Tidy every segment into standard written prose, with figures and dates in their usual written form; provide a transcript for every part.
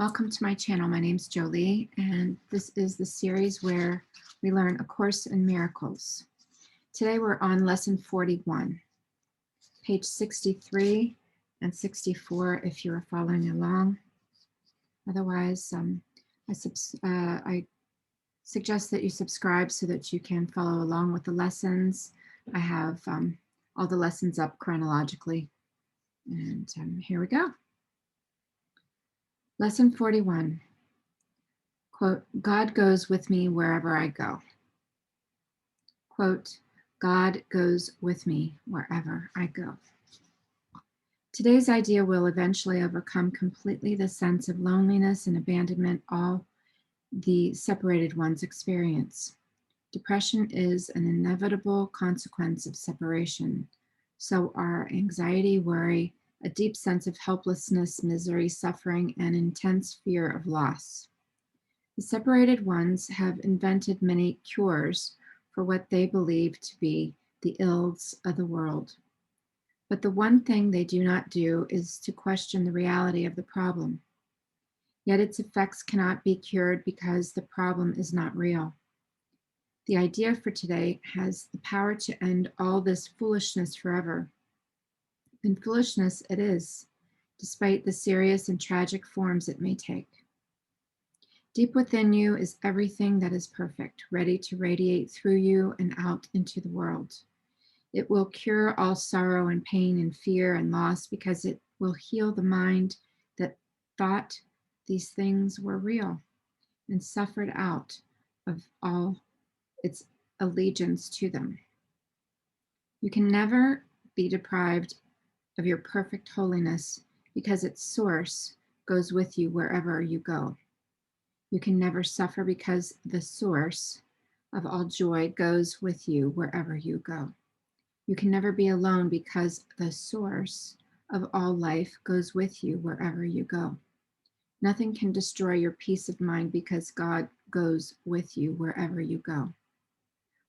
Welcome to my channel. My name's Jolie, and this is the series where we learn A Course in Miracles. Today we're on lesson 41, page 63 and 64 if you are following along. Otherwise, I suggest that you subscribe so that you can follow along with the lessons. I have all the lessons up chronologically, and here we go. Lesson 41. Quote, God goes with me wherever I go. Quote, God goes with me wherever I go. Today's idea will eventually overcome completely the sense of loneliness and abandonment all the separated ones experience. Depression is an inevitable consequence of separation. So are anxiety, worry, a deep sense of helplessness, misery, suffering, and intense fear of loss. The separated ones have invented many cures for what they believe to be the ills of the world. But the one thing they do not do is to question the reality of the problem. Yet its effects cannot be cured because the problem is not real. The idea for today has the power to end all this foolishness forever. And foolishness it is, despite the serious and tragic forms it may take. Deep within you is everything that is perfect, ready to radiate through you and out into the world. It will cure all sorrow and pain and fear and loss because it will heal the mind that thought these things were real and suffered out of all its allegiance to them. You can never be deprived of your perfect holiness because its source goes with you wherever you go. You can never suffer because the source of all joy goes with you wherever you go. You can never be alone because the source of all life goes with you wherever you go. Nothing can destroy your peace of mind because God goes with you wherever you go.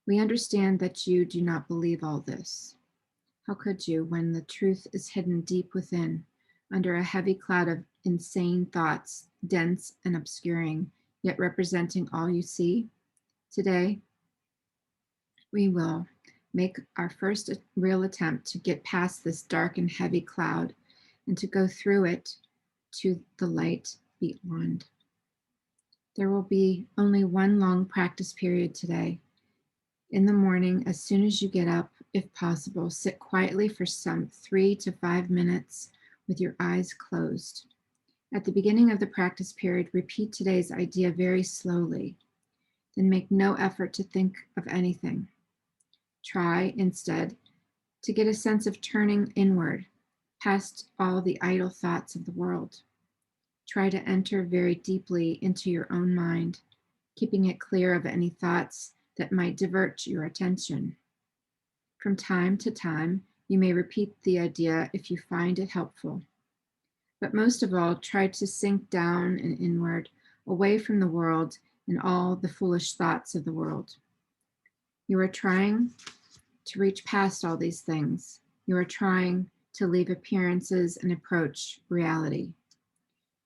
We understand that you do not believe all this. How could you when the truth is hidden deep within, under a heavy cloud of insane thoughts, dense and obscuring, yet representing all you see? Today, we will make our first real attempt to get past this dark and heavy cloud and to go through it to the light beyond. There will be only one long practice period today. In the morning, as soon as you get up, if possible, sit quietly for some 3 to 5 minutes with your eyes closed. At the beginning of the practice period, repeat today's idea very slowly. Then make no effort to think of anything. Try, instead, to get a sense of turning inward, past all the idle thoughts of the world. Try to enter very deeply into your own mind, keeping it clear of any thoughts that might divert your attention. From time to time, you may repeat the idea if you find it helpful. But most of all, try to sink down and inward, away from the world and all the foolish thoughts of the world. You are trying to reach past all these things. You are trying to leave appearances and approach reality.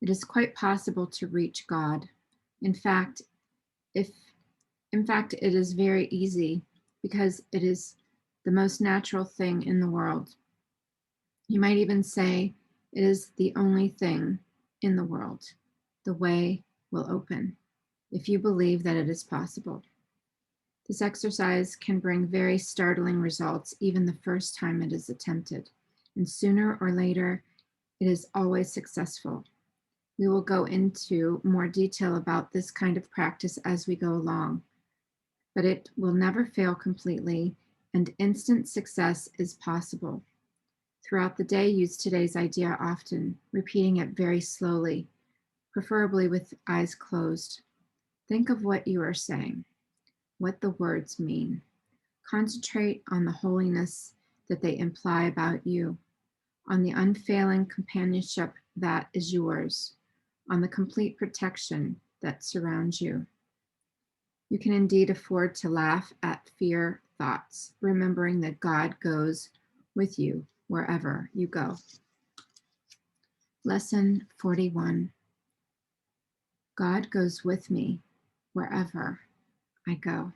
It is quite possible to reach God. In fact, it is very easy because it is the most natural thing in the world. You might even say it is the only thing in the world. The way will open if you believe that it is possible. This exercise can bring very startling results even the first time it is attempted, and sooner or later, it is always successful. We will go into more detail about this kind of practice as we go along, but it will never fail completely, and instant success is possible. Throughout the day, use today's idea often, repeating it very slowly, preferably with eyes closed. Think of what you are saying, what the words mean. Concentrate on the holiness that they imply about you, on the unfailing companionship that is yours, on the complete protection that surrounds you. You can indeed afford to laugh at fear thoughts, remembering that God goes with you wherever you go. Lesson 41. God goes with me wherever I go.